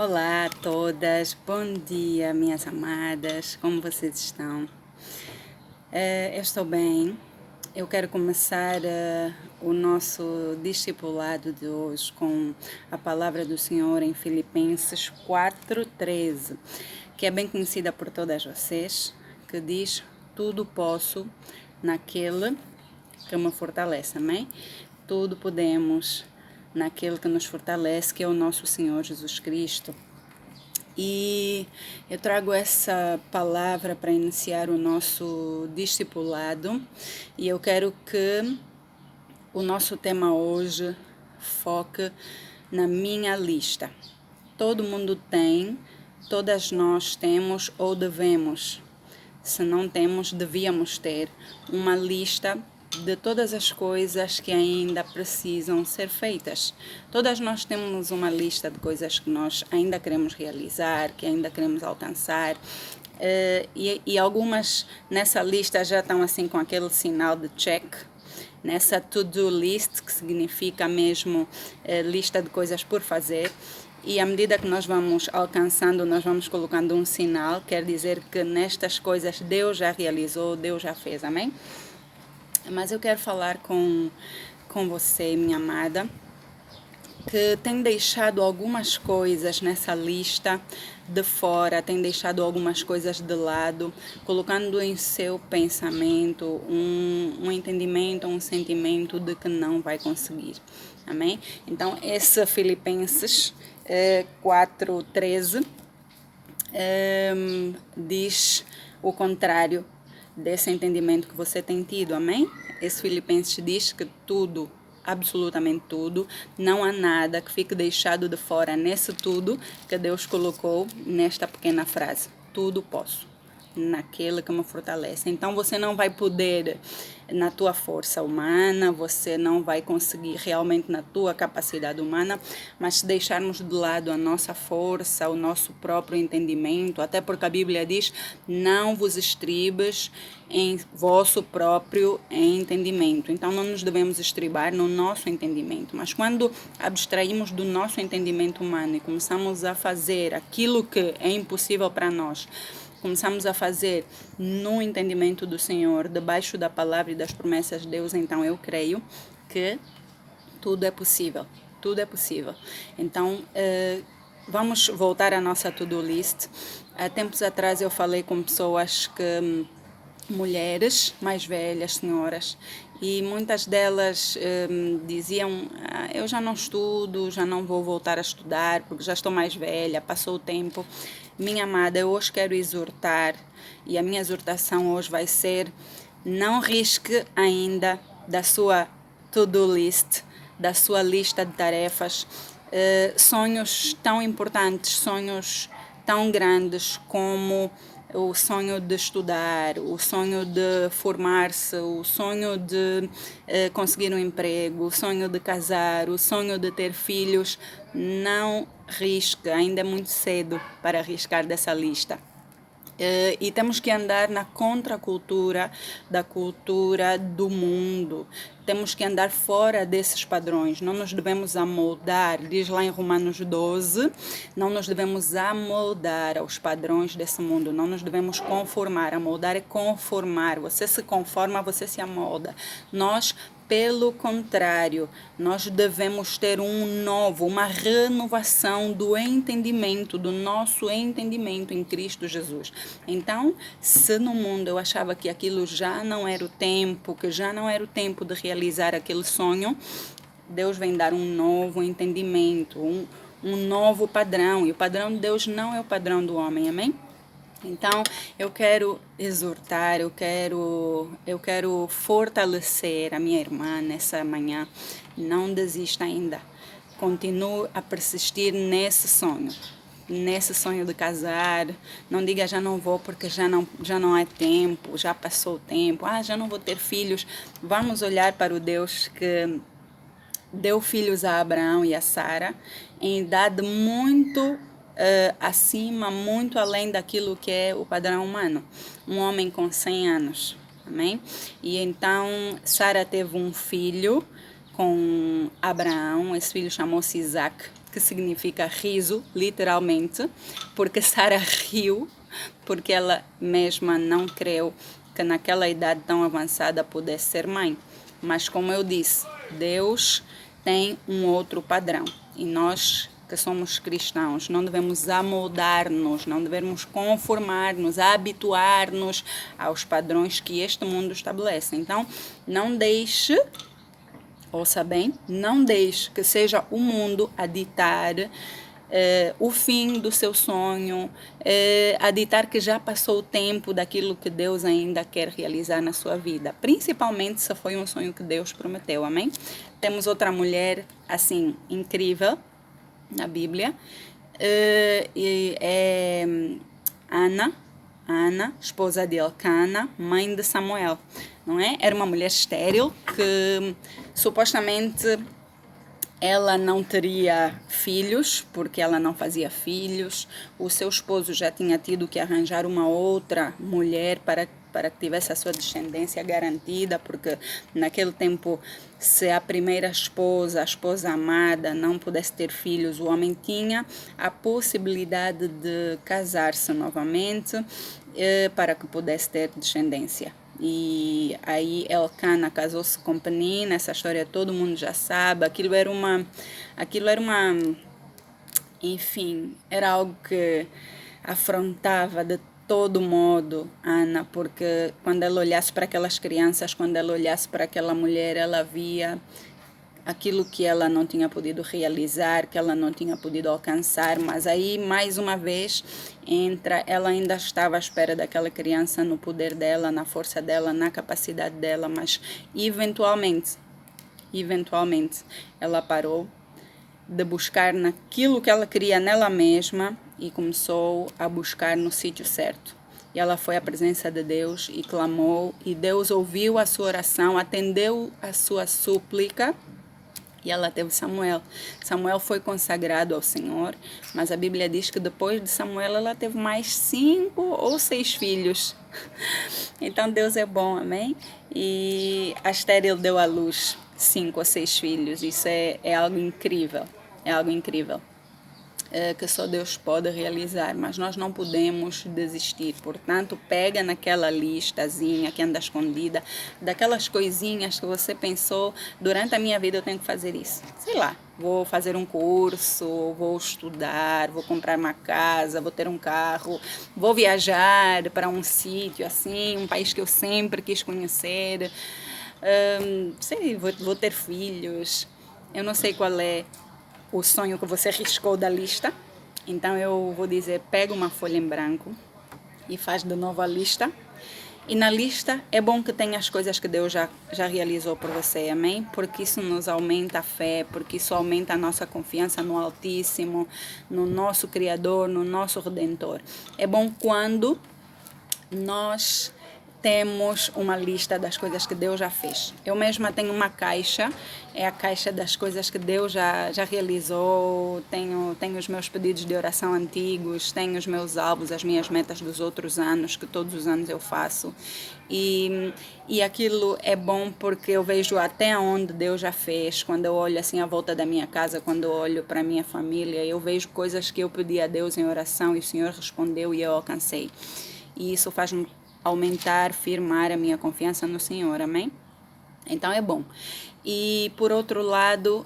Olá a todas, bom dia minhas amadas, como vocês estão? Eu estou bem. Eu quero começar o nosso discipulado de hoje com a palavra do Senhor em Filipenses 4:13, que é bem conhecida por todas vocês, que diz: tudo posso naquele que me fortalece, amém? Tudo podemos naquele que nos fortalece, que é o nosso Senhor Jesus Cristo. E eu trago essa palavra para iniciar o nosso discipulado, e eu quero que o nosso tema hoje foque na minha lista. Todo mundo tem, todas nós temos ou devemos, se não temos, devíamos ter uma lista de todas as coisas que ainda precisam ser feitas. Todas nós temos uma lista de coisas que nós ainda queremos realizar, que ainda queremos alcançar, e algumas nessa lista já estão assim com aquele sinal de check, nessa to-do list, que significa mesmo lista de coisas por fazer. E à medida que nós vamos alcançando, nós vamos colocando um sinal, quer dizer que nestas coisas Deus já realizou, Deus já fez, amém? Mas eu quero falar com você, minha amada, que tem deixado algumas coisas nessa lista de fora, tem deixado algumas coisas de lado, colocando em seu pensamento um entendimento, um sentimento de que não vai conseguir. Amém? Então, esse Filipenses 4:13 diz o contrário desse entendimento que você tem tido, amém? Esse Filipenses diz que tudo, absolutamente tudo, não há nada que fique deixado de fora nesse tudo que Deus colocou nesta pequena frase. Tudo posso naquele que me fortalece. Então você não vai poder na tua força humana, você não vai conseguir realmente na tua capacidade humana, mas se deixarmos de lado a nossa força, o nosso próprio entendimento, até porque a Bíblia diz: não vos estribes em vosso próprio entendimento. Então não nos devemos estribar no nosso entendimento, mas quando abstraímos do nosso entendimento humano e começamos a fazer aquilo que é impossível para nós, começamos a fazer no entendimento do Senhor, debaixo da palavra e das promessas de Deus, então eu creio que tudo é possível. Tudo é possível. Então, vamos voltar à nossa to-do list. Há tempos atrás eu falei com pessoas que mulheres mais velhas, senhoras, e muitas delas diziam: eu já não estudo, já não vou voltar a estudar porque já estou mais velha, passou o tempo. Minha amada, eu hoje quero exortar, e a minha exortação hoje vai ser: não risque ainda da sua to-do list, da sua lista de tarefas, sonhos tão importantes, sonhos tão grandes como o sonho de estudar, o sonho de formar-se, o sonho de conseguir um emprego, o sonho de casar, o sonho de ter filhos. Não risque, ainda é muito cedo para arriscar dessa lista. E temos que andar na contracultura da cultura do mundo. Temos que andar fora desses padrões. Não nos devemos amoldar, diz lá em Romanos 12, não nos devemos amoldar aos padrões desse mundo. Não nos devemos conformar. Amoldar é conformar. Você se conforma, você se amolda. Nós, pelo contrário, nós devemos ter uma renovação do entendimento, do nosso entendimento em Cristo Jesus. Então, se no mundo eu achava que aquilo já não era o tempo, que já não era o tempo de realizar aquele sonho, Deus vem dar um novo entendimento, um novo padrão. E o padrão de Deus não é o padrão do homem, amém? Então, eu quero exortar, eu quero fortalecer a minha irmã nessa manhã. Não desista ainda. Continue a persistir nesse sonho de casar. Não diga: já não vou porque já não é tempo, já passou o tempo, já não vou ter filhos. Vamos olhar para o Deus que deu filhos a Abraão e a Sara em idade muito acima, muito além daquilo que é o padrão humano. Um homem com 100 anos, amém? E então Sara teve um filho com Abraão, esse filho chamou-se Isaac. que significa riso, literalmente, porque Sara riu, porque ela mesma não creu que naquela idade tão avançada pudesse ser mãe. Mas como eu disse, Deus tem um outro padrão e nós que somos cristãos não devemos amoldar-nos, não devemos conformar-nos, habituar-nos aos padrões que este mundo estabelece. Então, não deixe, ouça bem, não deixe que seja o mundo a ditar o fim do seu sonho, a ditar que já passou o tempo daquilo que Deus ainda quer realizar na sua vida, principalmente se foi um sonho que Deus prometeu, amém? Temos outra mulher, assim, incrível na Bíblia, e é Ana, esposa de Elcana, mãe de Samuel, não é? Era uma mulher estéril que supostamente ela não teria filhos, porque ela não fazia filhos. O seu esposo já tinha tido que arranjar uma outra mulher para que tivesse a sua descendência garantida, porque naquele tempo, se a primeira esposa, a esposa amada, não pudesse ter filhos, o homem tinha a possibilidade de casar-se novamente para que pudesse ter descendência. E aí Elcana casou-se com Penina, essa história todo mundo já sabe, enfim, era algo que afrontava de todo modo Ana, porque quando ela olhasse para aquelas crianças, quando ela olhasse para aquela mulher, ela via aquilo que ela não tinha podido realizar, que ela não tinha podido alcançar, mas aí, mais uma vez, ela ainda estava à espera daquela criança no poder dela, na força dela, na capacidade dela, mas eventualmente, ela parou de buscar naquilo que ela queria nela mesma e começou a buscar no sítio certo. E ela foi à presença de Deus e clamou, e Deus ouviu a sua oração, atendeu a sua súplica, e ela teve Samuel. Samuel foi consagrado ao Senhor, mas a Bíblia diz que depois de Samuel ela teve mais 5 ou 6 filhos. Então Deus é bom, amém? E a estéril deu à luz 5 ou 6 filhos. Isso é algo incrível, que só Deus pode realizar, mas nós não podemos desistir. Portanto, pega naquela listazinha que anda escondida, daquelas coisinhas que você pensou, durante a minha vida eu tenho que fazer isso. Sei lá, vou fazer um curso, vou estudar, vou comprar uma casa, vou ter um carro, vou viajar para um sítio assim, um país que eu sempre quis conhecer, vou ter filhos. Eu não sei qual é o sonho que você riscou da lista. Então eu vou dizer, pega uma folha em branco e faz de novo a lista. E na lista é bom que tenha as coisas que Deus já realizou por você, amém? Porque isso nos aumenta a fé, porque isso aumenta a nossa confiança no Altíssimo, no nosso Criador, no nosso Redentor. É bom quando nós temos uma lista das coisas que Deus já fez. Eu mesma tenho uma caixa, é a caixa das coisas que Deus já realizou, tenho os meus pedidos de oração antigos, tenho os meus alvos, as minhas metas dos outros anos, que todos os anos eu faço. E aquilo é bom porque eu vejo até onde Deus já fez. Quando eu olho assim à volta da minha casa, quando eu olho para a minha família, eu vejo coisas que eu pedi a Deus em oração e o Senhor respondeu e eu alcancei. E isso faz-me aumentar, firmar a minha confiança no Senhor, amém? Então é bom. E por outro lado,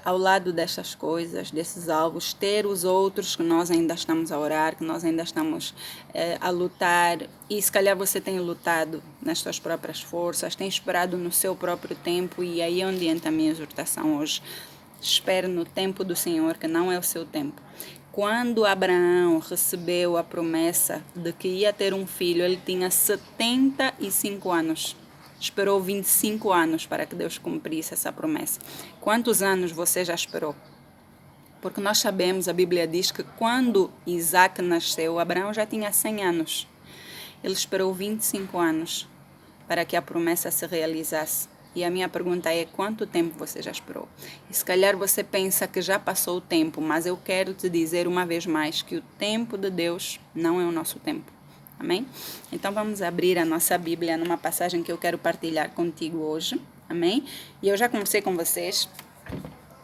ao lado destas coisas, desses alvos, ter os outros que nós ainda estamos a orar, que nós ainda estamos a lutar, e se calhar você tem lutado nas suas próprias forças, tem esperado no seu próprio tempo, e aí é onde entra a minha exortação hoje. Espere no tempo do Senhor, que não é o seu tempo. Quando Abraão recebeu a promessa de que ia ter um filho, ele tinha 75 anos. Esperou 25 anos para que Deus cumprisse essa promessa. Quantos anos você já esperou? Porque nós sabemos, a Bíblia diz que quando Isaac nasceu, Abraão já tinha 100 anos. Ele esperou 25 anos para que a promessa se realizasse. E a minha pergunta é, quanto tempo você já esperou? E se calhar você pensa que já passou o tempo, mas eu quero te dizer uma vez mais que o tempo de Deus não é o nosso tempo. Amém? Então vamos abrir a nossa Bíblia numa passagem que eu quero partilhar contigo hoje. Amém? E eu já conversei com vocês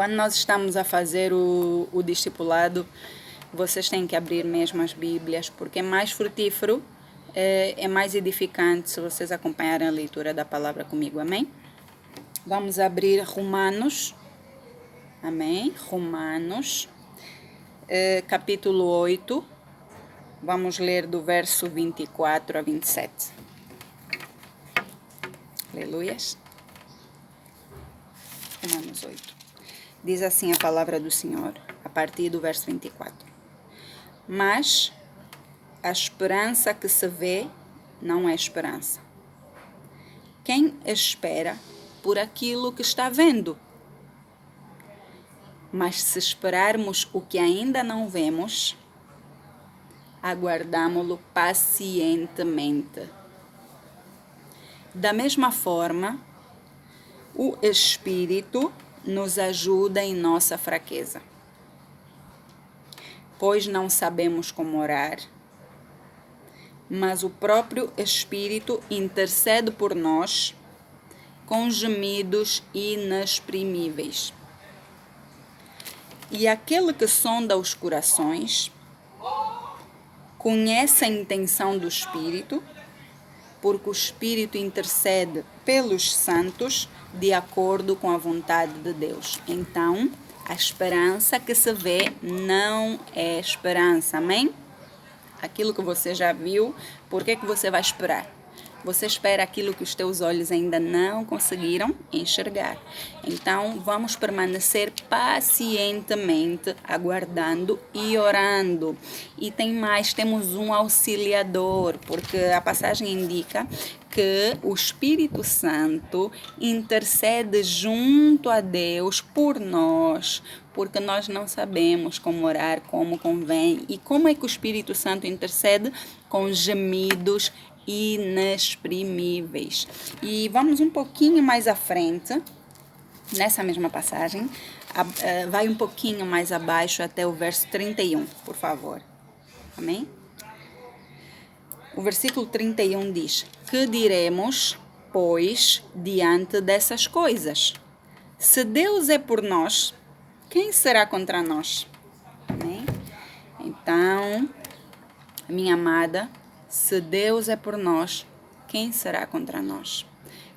Quando nós estamos a fazer o discipulado, vocês têm que abrir mesmo as Bíblias, porque é mais frutífero, é mais edificante se vocês acompanharem a leitura da palavra comigo, amém? Vamos abrir Romanos, amém? Romanos, capítulo 8, vamos ler do verso 24 a 27. Aleluias. Romanos 8. Diz assim a palavra do Senhor, a partir do verso 24. Mas a esperança que se vê não é esperança. Quem espera por aquilo que está vendo? Mas se esperarmos o que ainda não vemos, aguardamo-lo pacientemente. Da mesma forma, o Espírito nos ajuda em nossa fraqueza, pois não sabemos como orar, mas o próprio Espírito intercede por nós com gemidos inexprimíveis. E aquele que sonda os corações conhece a intenção do Espírito, porque o Espírito intercede pelos santos de acordo com a vontade de Deus. Então, a esperança que se vê não é esperança, amém? Aquilo que você já viu, por que você vai esperar? Você espera aquilo que os teus olhos ainda não conseguiram enxergar. Então, vamos permanecer pacientemente aguardando e orando. E tem mais, temos um auxiliador, porque a passagem indica que o Espírito Santo intercede junto a Deus por nós, porque nós não sabemos como orar, como convém. E como é que o Espírito Santo intercede? Com gemidos inexprimíveis. E vamos um pouquinho mais à frente, nessa mesma passagem, vai um pouquinho mais abaixo até o verso 31, por favor. Amém? O versículo 31 diz: Que diremos, pois, diante dessas coisas? Se Deus é por nós, quem será contra nós? Amém? Então, minha amada, se Deus é por nós, quem será contra nós?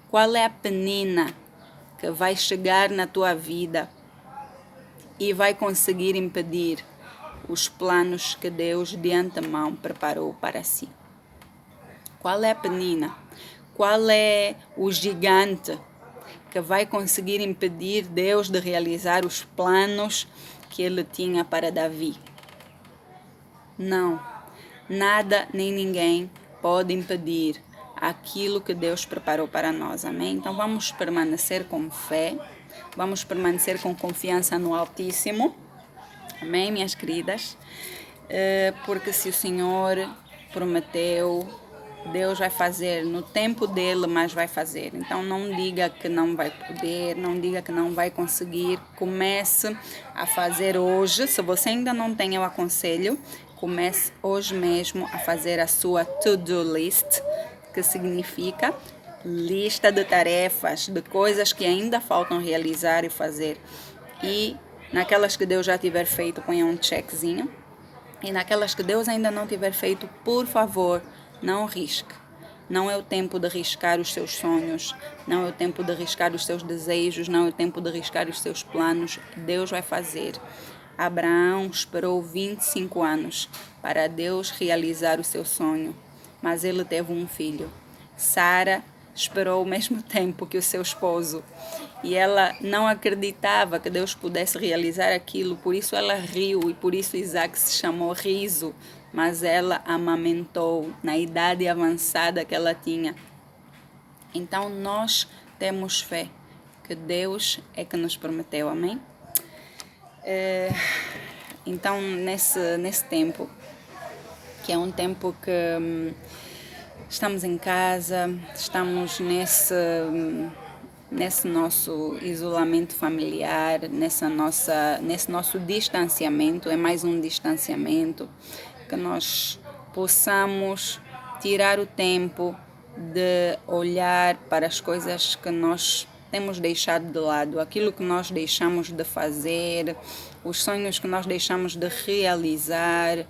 Qual é a penina que vai chegar na tua vida e vai conseguir impedir os planos que Deus de antemão preparou para si? Qual é a penina? Qual é o gigante que vai conseguir impedir Deus de realizar os planos que ele tinha para Davi? Não. Nada nem ninguém pode impedir aquilo que Deus preparou para nós, amém? Então vamos permanecer com fé, vamos permanecer com confiança no Altíssimo, amém, minhas queridas? Porque se o Senhor prometeu, Deus vai fazer no tempo dele, mas vai fazer. Então não diga que não vai poder, não diga que não vai conseguir. Comece a fazer hoje. Se você ainda não tem, eu aconselho, comece hoje mesmo a fazer a sua to-do list, que significa lista de tarefas, de coisas que ainda faltam realizar e fazer. E naquelas que Deus já tiver feito, ponha um checkzinho. E naquelas que Deus ainda não tiver feito, por favor, não risque. Não é o tempo de arriscar os seus sonhos, não é o tempo de arriscar os seus desejos, não é o tempo de arriscar os seus planos. Deus vai fazer. Abraão esperou 25 anos para Deus realizar o seu sonho, mas ele teve um filho. Sara esperou o mesmo tempo que o seu esposo e ela não acreditava que Deus pudesse realizar aquilo, por isso ela riu e por isso Isaac se chamou riso, mas ela amamentou na idade avançada que ela tinha. Então nós temos fé que Deus é que nos prometeu, amém? Então nesse tempo, que é um tempo que estamos em casa, estamos nesse nosso isolamento familiar, nesse nosso distanciamento, é mais um distanciamento, que nós possamos tirar o tempo de olhar para as coisas que nós temos deixado de lado, aquilo que nós deixamos de fazer, os sonhos que nós deixamos de realizar,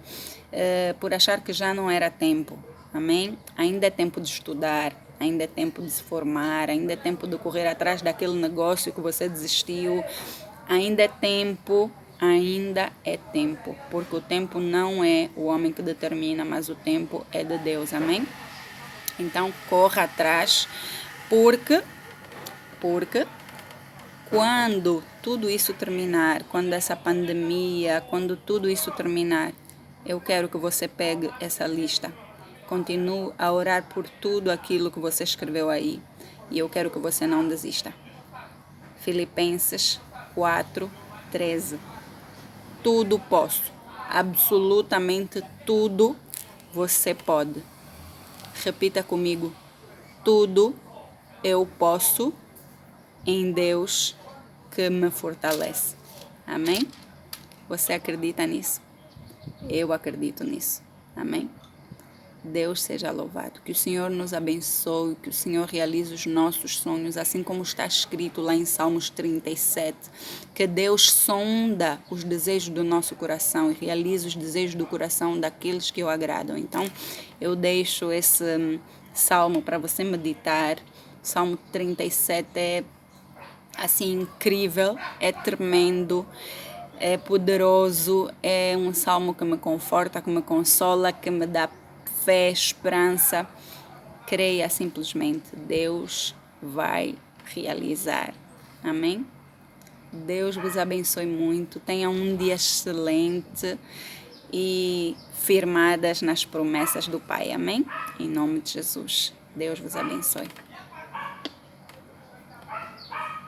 por achar que já não era tempo. Amém? Ainda é tempo de estudar, ainda é tempo de se formar, ainda é tempo de correr atrás daquele negócio que você desistiu. Ainda é tempo, porque o tempo não é o homem que determina, mas o tempo é de Deus. Amém? Então, corra atrás, porque quando tudo isso terminar, quando essa pandemia, quando tudo isso terminar, eu quero que você pegue essa lista. Continue a orar por tudo aquilo que você escreveu aí. E eu quero que você não desista. Filipenses 4:13. Tudo posso. Absolutamente tudo você pode. Repita comigo. Tudo eu posso em Deus que me fortalece. Amém? Você acredita nisso? Eu acredito nisso. Amém? Deus seja louvado. Que o Senhor nos abençoe, que o Senhor realize os nossos sonhos, assim como está escrito lá em Salmos 37. Que Deus sonda os desejos do nosso coração e realize os desejos do coração daqueles que o agradam. Então, eu deixo esse salmo para você meditar. Salmo 37 é assim incrível, é tremendo, é poderoso, é um salmo que me conforta, que me consola, que me dá fé, esperança. Creia simplesmente, Deus vai realizar. Amém? Deus vos abençoe muito, tenham um dia excelente e firmadas nas promessas do Pai. Amém? Em nome de Jesus. Deus vos abençoe.